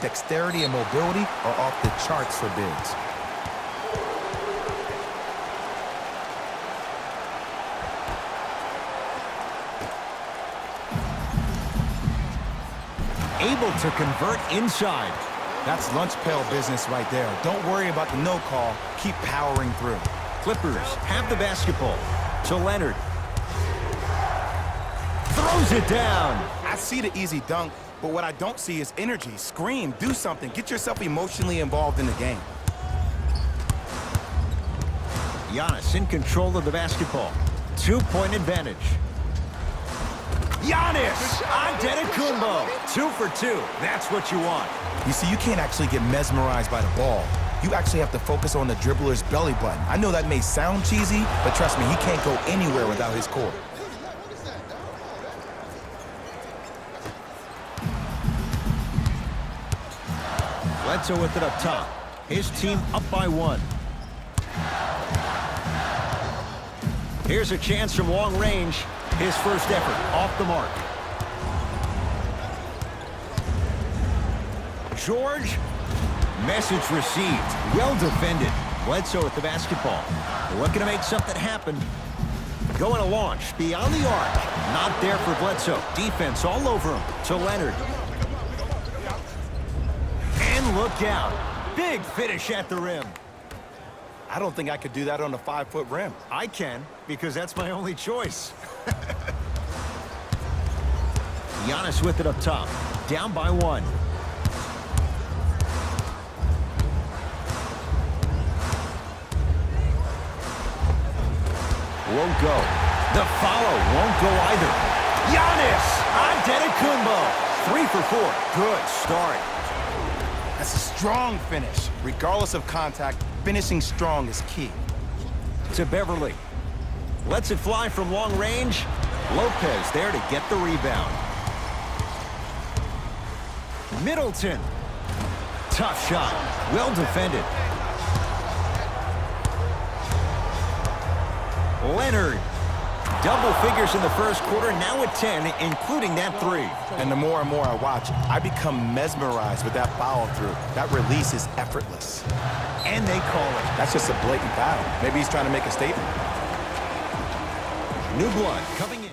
dexterity and mobility are off the charts for bigs. Able to convert inside. That's lunch pail business right there. Don't worry about the no call. Keep powering through. Clippers have the basketball. To Leonard. Throws it down. I see the easy dunk, but what I don't see is energy. Scream, do something. Get yourself emotionally involved in the game. Giannis in control of the basketball. 2-point advantage. Giannis Antetokounmpo. 2 for 2. That's what you want. You see, you can't actually get mesmerized by the ball. You actually have to focus on the dribbler's belly button. I know that may sound cheesy, but trust me, he can't go anywhere without his core. Bledsoe with it up top. His team up by 1. Here's a chance from long range. His first effort off the mark. George. Message received. Well defended. Bledsoe with the basketball. They're looking to make something happen. Going to launch beyond the arc. Not there for Bledsoe. Defense all over him. To Leonard. And look out. Big finish at the rim. I don't think I could do that on a 5-foot rim. I can, because that's my only choice. Giannis with it up top. Down by 1. Won't go. The follow won't go either. Giannis Antetokounmpo. 3 for 4. Good start. That's a strong finish. Regardless of contact, finishing strong is key. To Beverly. Lets it fly from long range. Lopez there to get the rebound. Middleton. Tough shot. Well defended. Leonard. Double figures in the first quarter, now at 10, including that 3. And the more and more I watch, I become mesmerized with that follow-through. That release is effortless. And they call it. That's just a blatant foul. Maybe he's trying to make a statement. New blood coming in.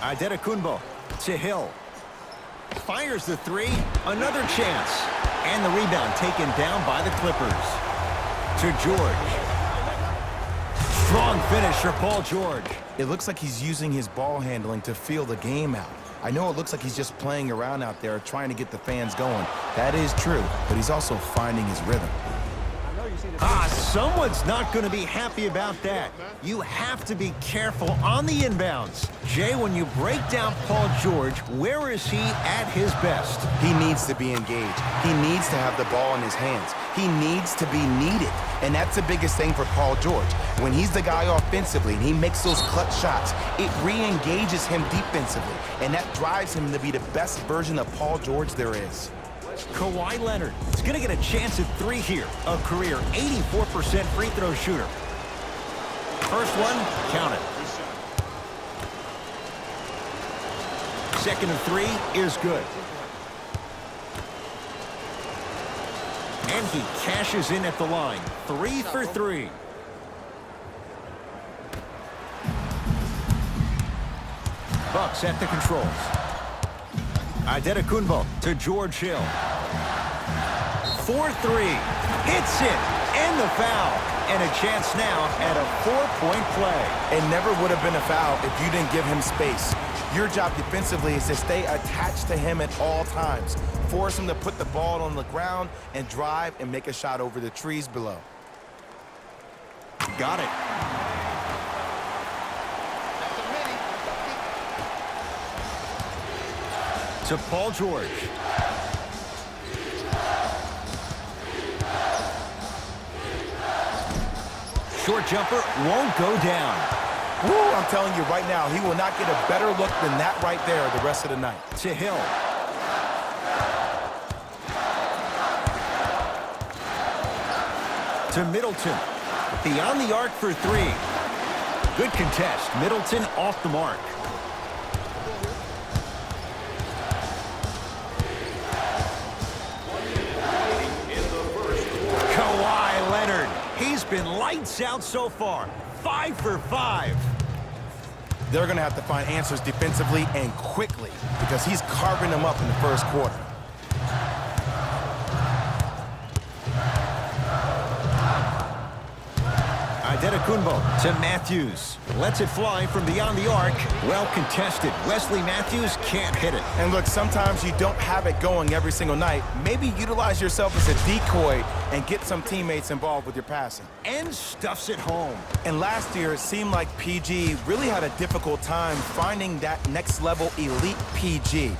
Antetokounmpo to Hill. Fires the 3. Another chance. And the rebound taken down by the Clippers. To George. Strong finish for Paul George. It looks like he's using his ball handling to feel the game out. I know it looks like he's just playing around out there trying to get the fans going. That is true, but he's also finding his rhythm. Someone's not going to be happy about that. You have to be careful on the inbounds. Jay, when you break down Paul George, where is he at his best? He needs to be engaged. He needs to have the ball in his hands. He needs to be needed. And that's the biggest thing for Paul George. When he's the guy offensively and he makes those clutch shots, it re-engages him defensively. And that drives him to be the best version of Paul George there is. Kawhi Leonard is going to get a chance at 3 here. A career 84% free throw shooter. First one, count it. Second and 3 is good. And he cashes in at the line. 3 for 3. Bucks at the controls. Antetokounmpo to George Hill. 4-3. Hits it. And the foul. And a chance now at a 4-point play. It never would have been a foul if you didn't give him space. Your job defensively is to stay attached to him at all times. Force him to put the ball on the ground and drive and make a shot over the trees below. Got it. To Paul George. Short jumper won't go down. Woo, I'm telling you right now, he will not get a better look than that right there the rest of the night. To Hill. to Middleton. Beyond the arc for three. Good contest. Middleton off the mark. Kawhi Leonard. He's been lights out so far. 5 for 5. They're going to have to find answers defensively and quickly because he's carving them up in the first quarter. Antetokounmpo to Matthews. Lets it fly from beyond the arc. Well contested. Wesley Matthews can't hit it. And look, sometimes you don't have it going every single night. Maybe utilize yourself as a decoy and get some teammates involved with your passing. And stuffs it home. And last year, it seemed like PG really had a difficult time finding that next level elite PG.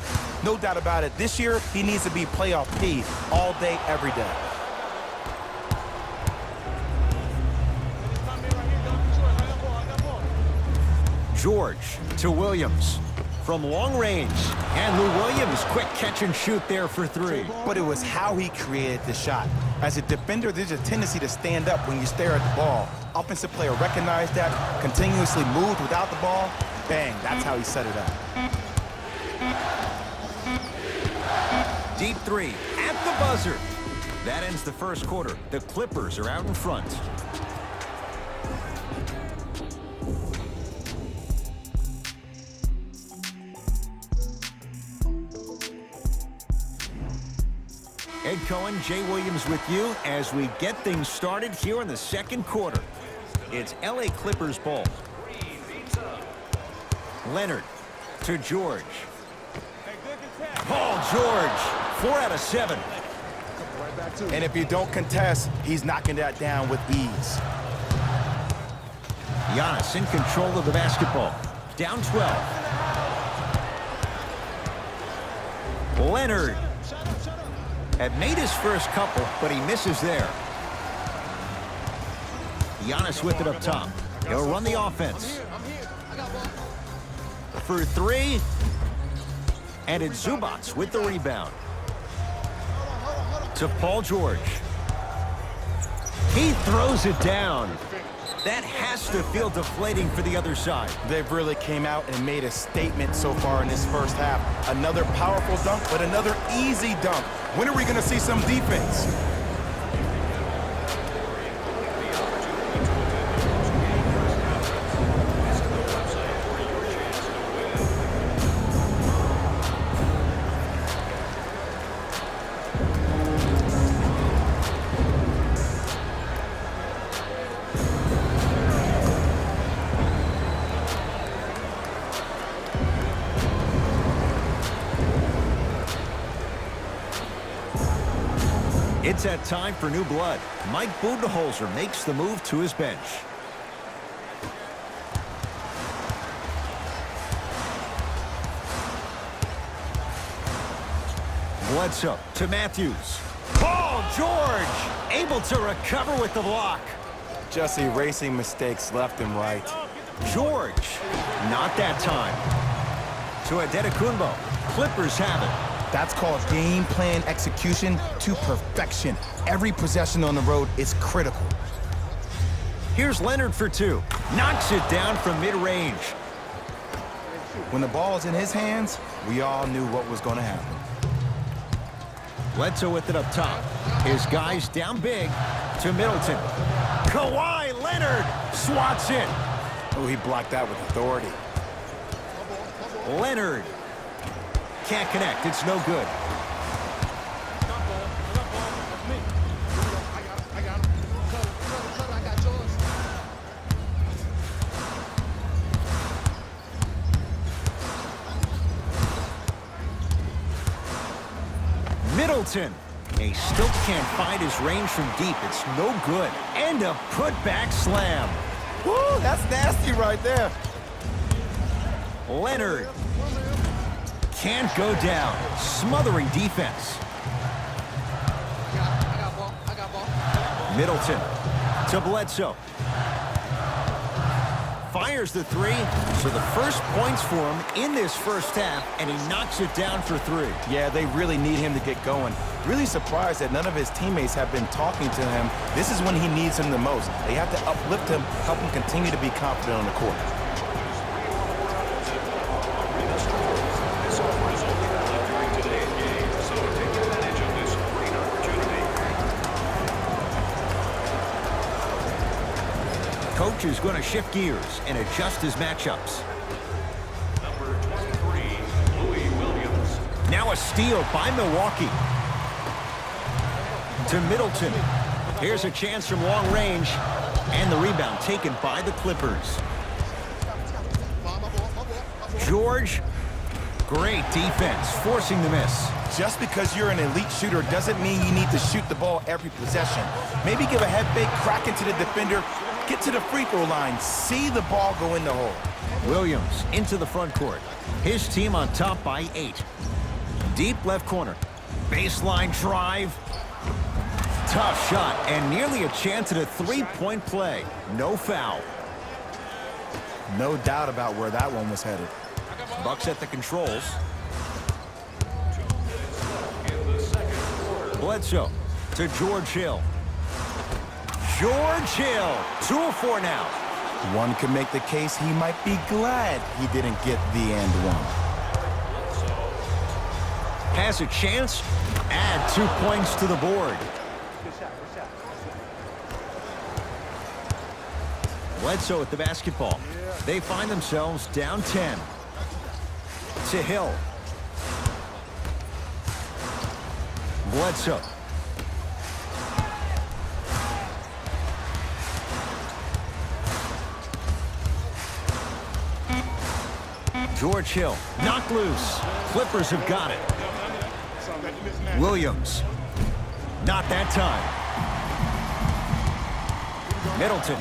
No doubt about it, this year, he needs to be playoff P all day, every day. George to Williams from long range. And Lou Williams, quick catch and shoot there for three. But it was how he created the shot. As a defender, there's a tendency to stand up when you stare at the ball. Offensive player recognized that, continuously moved without the ball. Bang, that's how he set it up. Deep three at the buzzer. That ends the first quarter. The Clippers are out in front. Ed Cohen, Jay Williams with you as we get things started here in the second quarter. It's LA Clippers ball. Leonard to George. Paul George, 4 out of 7. And if you don't contest, he's knocking that down with ease. Giannis in control of the basketball. Down 12. Leonard had made his first couple, but he misses there. Giannis with it up top. He'll run the offense. For three. And it's Zubac with the rebound. To Paul George. He throws it down. That has to feel deflating for the other side. They've really came out and made a statement so far in this first half. Another powerful dunk, but another easy dunk. When are we going to see some defense? It's that time for new blood. Mike Budenholzer makes the move to his bench. Bledsoe to Matthews. Paul George able to recover with the block. Just erasing mistakes left and right. George, not that time. To Antetokounmpo. Clippers have it. That's called game plan execution to perfection. Every possession on the road is critical. Here's Leonard for two. Knocks it down from mid-range. When the ball is in his hands, we all knew what was going to happen. Bledsoe with it up top. His guys down big to Middleton. Kawhi Leonard swats it. Oh, he blocked that with authority. Leonard can't connect. It's no good. Middleton. He still can't find his range from deep. It's no good. And a putback slam. Woo, that's nasty right there. Leonard can't go down. Smothering defense. Middleton to Bledsoe. Fires fires the three. So the first points for him in this first half, and he knocks it down for three. Yeah, they really need him to get going. Really surprised that none of his teammates have been talking to him. This is when he needs him the most. They have to uplift him, help him continue to be confident on the court. Coach is going to shift gears and adjust his matchups. Number 23, Louis Williams. Now a steal by Milwaukee. To Middleton. Here's a chance from long range. And the rebound taken by the Clippers. George. Great defense, forcing the miss. Just because you're an elite shooter doesn't mean you need to shoot the ball every possession. Maybe give a head fake, crack into the defender, get to the free throw line, see the ball go in the hole. Williams into the front court. His team on top by 8. Deep left corner. Baseline drive. Tough shot and nearly a chance at a three-point play. No foul. No doubt about where that one was headed. Bucks at the controls. Bledsoe to George Hill. George Hill, 2 of 4 now. One could make the case he might be glad he didn't get the and one. Has a chance, add 2 points to the board. Bledsoe at the basketball. They find themselves down 10. To Hill. Bledsoe. George Hill, knocked loose. Clippers have got it. Williams, not that time. Middleton.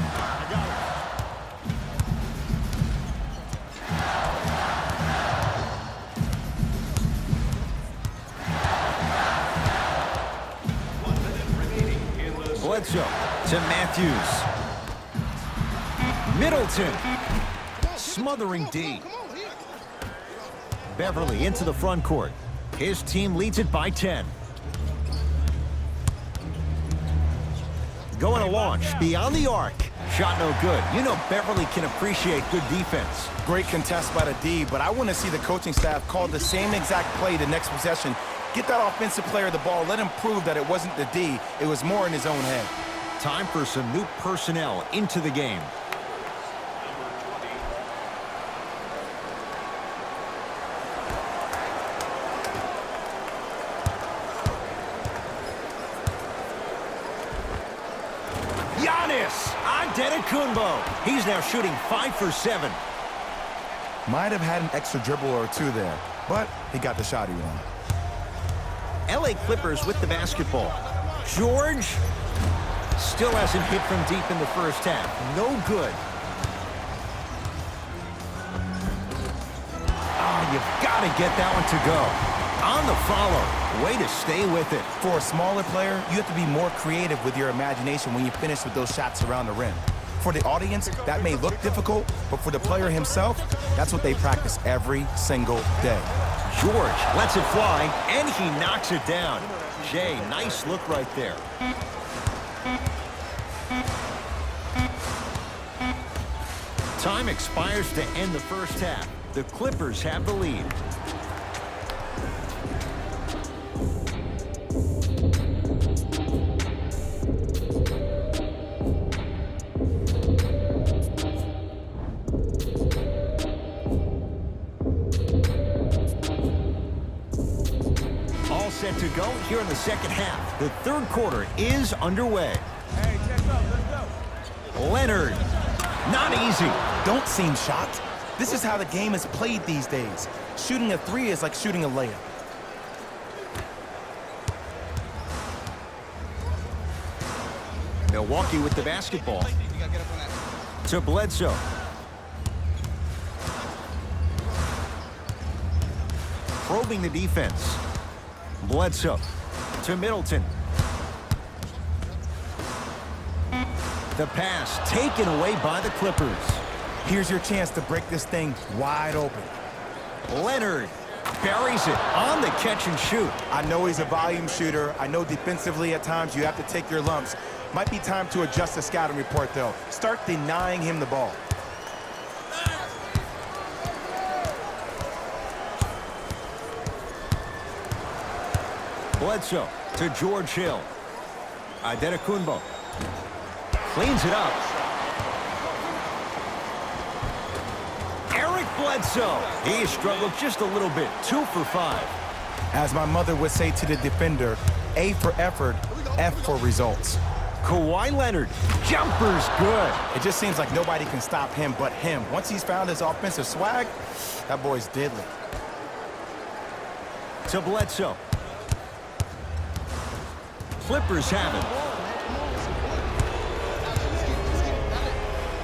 Bledsoe to Matthews. Middleton. Smothering D. Beverly into the front court. His team leads it by 10. Going to launch beyond the arc. Shot no good. You know Beverly can appreciate good defense. Great contest by the D, but I want to see the coaching staff call the same exact play the next possession. Get that offensive player the ball. Let him prove that it wasn't the D. It was more in his own head. Time for some new personnel into the game. Giannis Antetokounmpo. He's now shooting 5 for 7. Might have had an extra dribble or two there, but he got the shot he wanted. LA Clippers with the basketball. George still hasn't hit from deep in the first half. No good. You've got to get that one to go. On the follow. Way to stay with it. For a smaller player, you have to be more creative with your imagination when you finish with those shots around the rim. For the audience, that may look difficult, but for the player himself, that's what they practice every single day. George lets it fly, and he knocks it down. Jay, nice look right there. Time expires to end the first half. The Clippers have the lead. All set to go here in the second half. The third quarter is underway. Hey, check up. Let's go. Leonard. Not easy. Don't seem shocked. This is how the game is played these days. Shooting a three is like shooting a layup. Milwaukee with the basketball. To Bledsoe. Probing the defense. Bledsoe to Middleton. The pass taken away by the Clippers. Here's your chance to break this thing wide open. Leonard buries it on the catch and shoot. I know he's a volume shooter. I know defensively at times you have to take your lumps. Might be time to adjust the scouting report, though. Start denying him the ball. Bledsoe to George Hill. Adetokunbo cleans it up. Eric Bledsoe. He struggled just a little bit. 2 for 5. As my mother would say to the defender, A for effort, F for results. Kawhi Leonard. Jumper's good. It just seems like nobody can stop him but him. Once he's found his offensive swag, that boy's deadly. To Bledsoe. Clippers have it.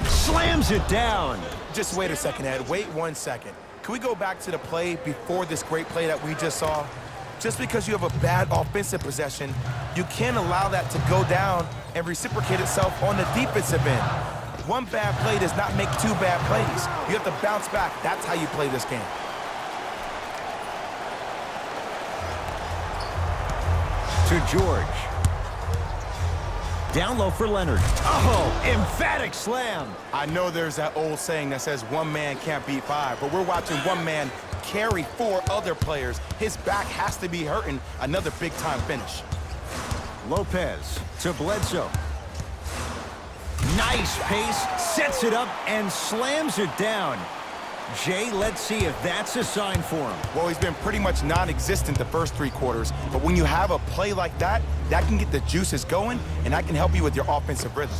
Slams it down. Just wait a second, Ed. Wait 1 second. Can we go back to the play before this great play that we just saw? Just because you have a bad offensive possession, you can't allow that to go down and reciprocate itself on the defensive end. One bad play does not make 2 bad plays. You have to bounce back. That's how you play this game. To George. Down low for Leonard. Oh, emphatic slam. I know there's that old saying that says one man can't beat 5, but we're watching one man carry 4 other players. His back has to be hurting. Another big-time finish. Lopez to Bledsoe. Nice pace, sets it up, and slams it down. Jay, let's see if that's a sign for him. Well, he's been pretty much non-existent the first 3 quarters, but when you have a play like that, that can get the juices going, and that can help you with your offensive rhythm.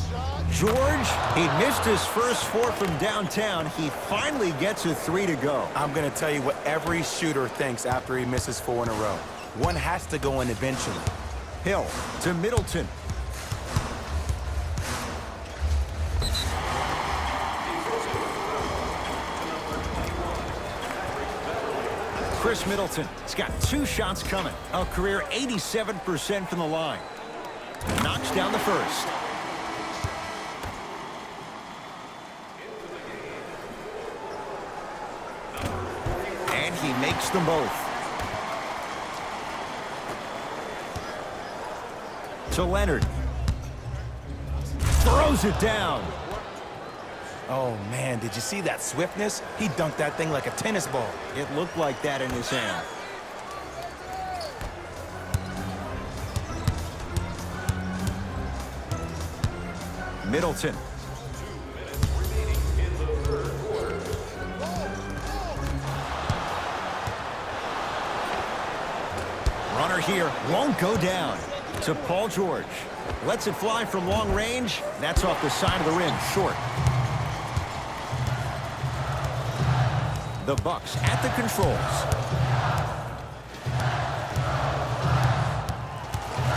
George, he missed his first 4 from downtown. He finally gets a 3 to go. I'm going to tell you what every shooter thinks after he misses 4 in a row. One has to go in eventually. Hill to Middleton. Chris Middleton has got 2 shots coming. A career 87% from the line. Knocks down the first. And he makes them both. To Leonard. Throws it down. Oh, man, did you see that swiftness? He dunked that thing like a tennis ball. It looked like that in his hand. Middleton. Runner here won't go down. To Paul George. Lets it fly from long range. That's off the side of the rim, short. The Bucks at the controls.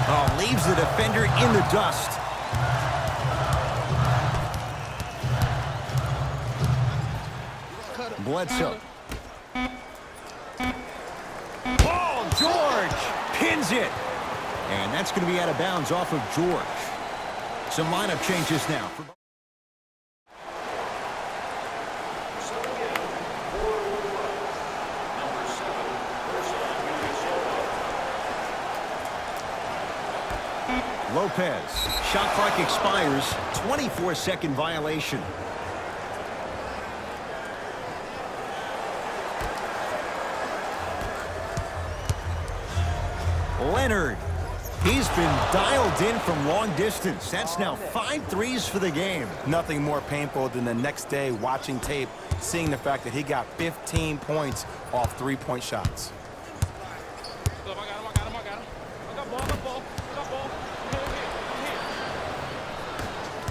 Oh, leaves the defender in the dust. Bledsoe. Paul George pins it. And that's going to be out of bounds off of George. Some lineup changes now. Lopez. Shot clock expires. 24-second violation. Leonard. He's been dialed in from long distance. That's now 5 threes for the game. Nothing more painful than the next day watching tape, seeing the fact that he got 15 points off 3-point shots.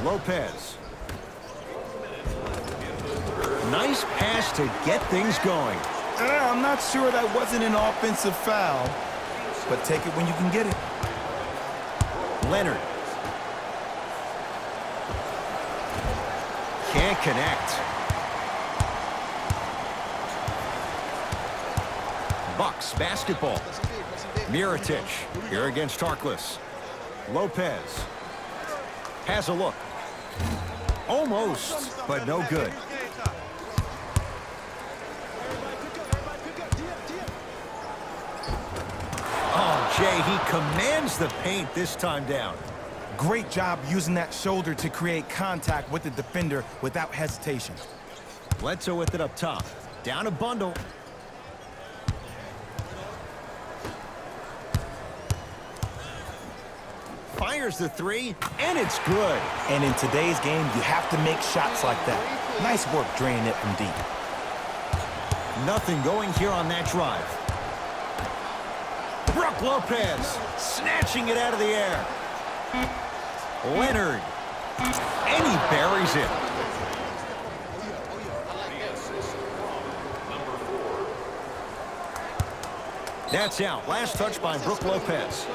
Lopez. Nice pass to get things going. I'm not sure that wasn't an offensive foul, but take it when you can get it. Leonard. Can't connect. Bucks basketball. Mirotic here against Harkless. Lopez has a look. Almost, but no good. Jay, he commands the paint this time down. Great job using that shoulder to create contact with the defender without hesitation. Bledsoe with it up top. Down a bundle. Fires the three, and it's good. And in today's game, you have to make shots like that. Nice work draining it from deep. Nothing going here on that drive. Brook Lopez snatching it out of the air. Leonard. And he buries it. That's out. Last touch by Brook Lopez.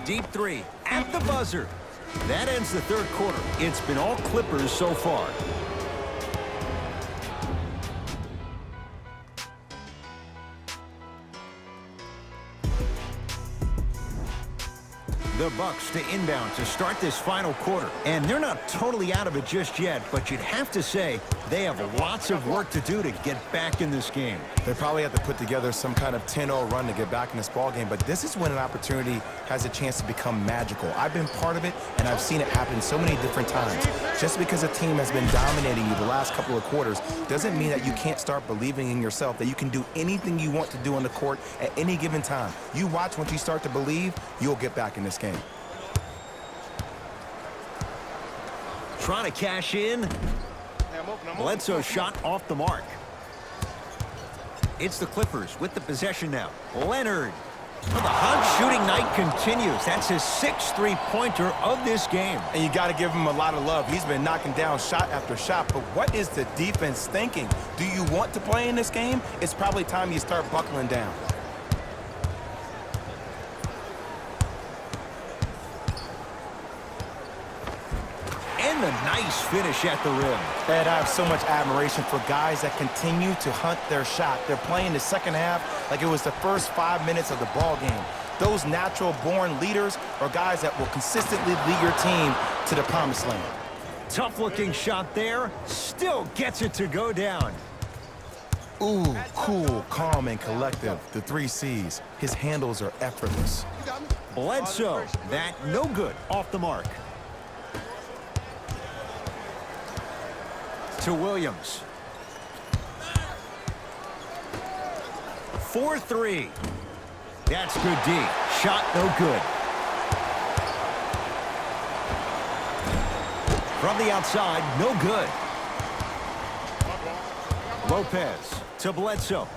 Deep three at the buzzer. That ends the third quarter. It's been all Clippers so far. The Bucks to inbound to start this final quarter. And they're not totally out of it just yet, but you'd have to say they have lots of work to do to get back in this game. They probably have to put together some kind of 10-0 run to get back in this ball game, but this is when an opportunity has a chance to become magical. I've been part of it, and I've seen it happen so many different times. Just because a team has been dominating you the last couple of quarters doesn't mean that you can't start believing in yourself, that you can do anything you want to do on the court at any given time. You watch, once you start to believe, you'll get back in this game. Trying to cash in. Bledsoe shot off the mark. It's the Clippers with the possession now. Leonard. Well, the hot shooting night continues. That's his 6th three-pointer of this game. And you got to give him a lot of love. He's been knocking down shot after shot. But what is the defense thinking? Do you want to play in this game? It's probably time you start buckling down. And a nice finish at the rim. Ed, I have so much admiration for guys that continue to hunt their shot. They're playing the second half like it was the first 5 minutes of the ball game. Those natural-born leaders are guys that will consistently lead your team to the promised land. Tough-looking shot there. Still gets it to go down. Ooh, cool, calm, and collective. The 3 C's. His handles are effortless. Bledsoe. That no good. Off the mark. To Williams. 4-3. That's good D. Shot no good. From the outside, no good. Lopez to Bledsoe.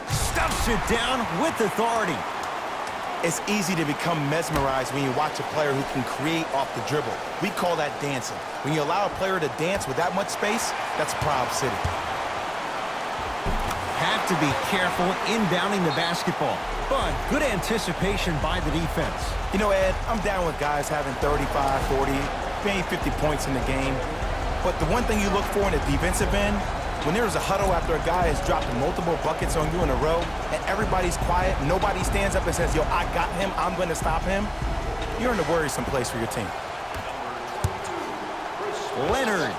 Stuffs it down with authority. It's easy to become mesmerized when you watch a player who can create off the dribble. We call that dancing. When you allow a player to dance with that much space, that's Prob City. Have to be careful inbounding the basketball, but good anticipation by the defense. You know, Ed, I'm down with guys having 35, 40, maybe 50 points in the game. But the one thing you look for in the defensive end, when there's a huddle after a guy has dropped multiple buckets on you in a row and everybody's quiet, nobody stands up and says, yo, I got him, I'm going to stop him, you're in a worrisome place for your team. Leonard.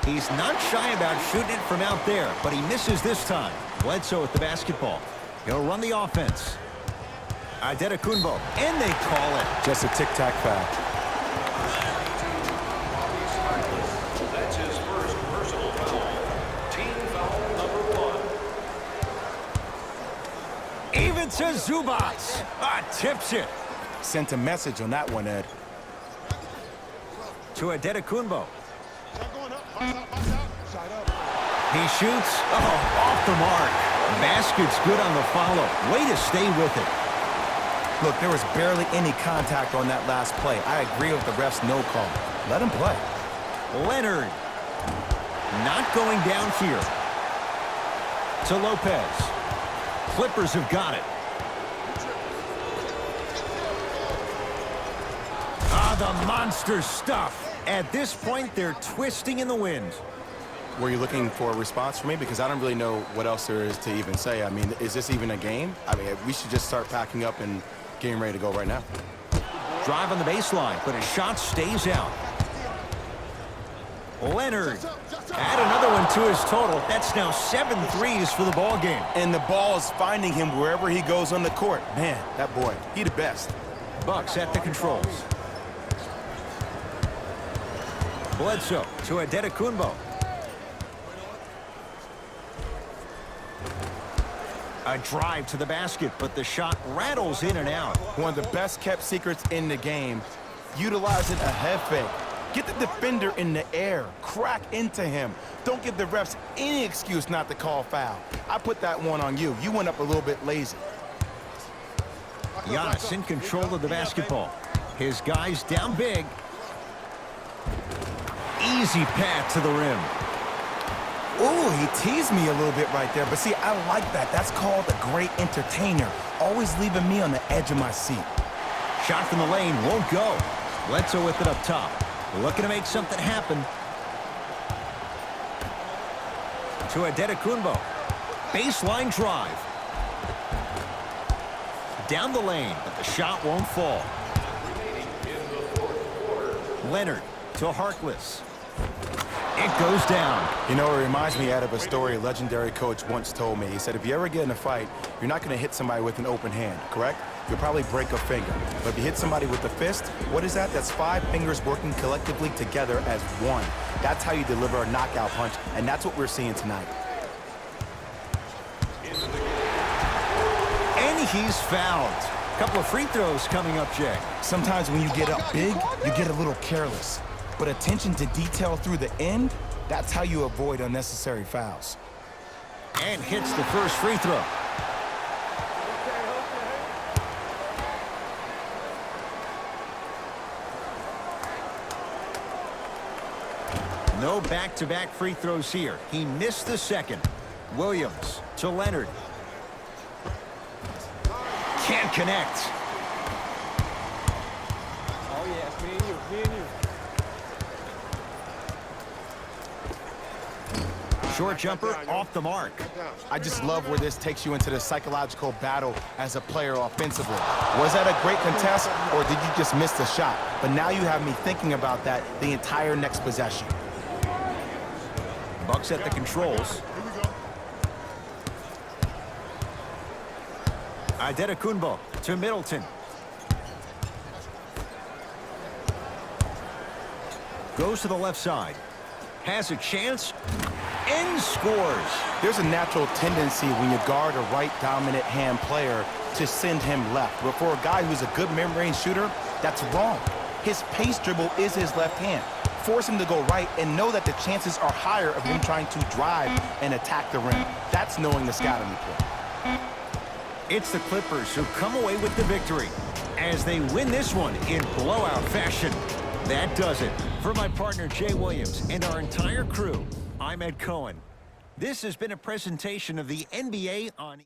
He's not shy about shooting it from out there, but he misses this time. Bledsoe with the basketball. He'll run the offense. Adetokunbo, and they call it. Just a tic-tac foul. That's his first personal foul. Team foul number 1. Even to Zubac. Tips it. Sent a message on that one, Ed. To Adetokunbo. He shoots. Off the mark. Basket's good on the follow. Way to stay with it. Look, there was barely any contact on that last play. I agree with the ref's no call. Let him play. Leonard. Not going down here. To Lopez. Clippers have got it. The monster stuff. At this point, they're twisting in the wind. Were you looking for a response from me? Because I don't really know what else there is to even say. I mean, is this even a game? I mean, we should just start packing up and getting ready to go right now. Drive on the baseline, but his shot stays out. Leonard. Add another one to his total. That's now 7 threes for the ball game. And the ball is finding him wherever he goes on the court. Man, that boy, he the best. Bucks at the controls. Bledsoe to Adetokunbo. A drive to the basket, but the shot rattles in and out. One of the best kept secrets in the game, utilizing a head fake. Get the defender in the air, crack into him. Don't give the refs any excuse not to call foul. I put that one on you. You went up a little bit lazy. Giannis in control of the basketball. His guys down big. Easy path to the rim. Ooh, he teased me a little bit right there. But see, I like that. That's called a great entertainer. Always leaving me on the edge of my seat. Shot from the lane won't go. Bledsoe with it up top. Looking to make something happen. To Adetokunbo. Baseline drive. Down the lane, but the shot won't fall. Leonard to Harkless. It goes down. You know, it reminds me of a story a legendary coach once told me. He said, if you ever get in a fight, you're not going to hit somebody with an open hand, correct? You'll probably break a finger. But if you hit somebody with the fist, what is that? That's 5 fingers working collectively together as one. That's how you deliver a knockout punch, and that's what we're seeing tonight. And he's fouled. Couple of free throws coming up, Jay. Sometimes when you get up big, you get a little careless. But attention to detail through the end, that's how you avoid unnecessary fouls. And hits the first free throw. No back-to-back free throws here. He missed the second. Williams to Leonard. Can't connect. Oh, yeah, it's me and you, Short jumper off the mark. I just love where this takes you into the psychological battle as a player offensively. Was that a great contest, or did you just miss the shot? But now you have me thinking about that the entire next possession. Bucks at the controls. Adetokunbo to Middleton. Goes to the left side. Has a chance and scores. There's a natural tendency when you guard a right dominant hand player to send him left. But for a guy who's a good mid-range shooter, that's wrong. His pace dribble is his left hand. Force him to go right and know that the chances are higher of him trying to drive and attack the rim. That's knowing the scouting report. It's the Clippers who come away with the victory as they win this one in blowout fashion. That does it. For my partner Jay Williams and our entire crew, I'm Ed Cohen. This has been a presentation of the NBA on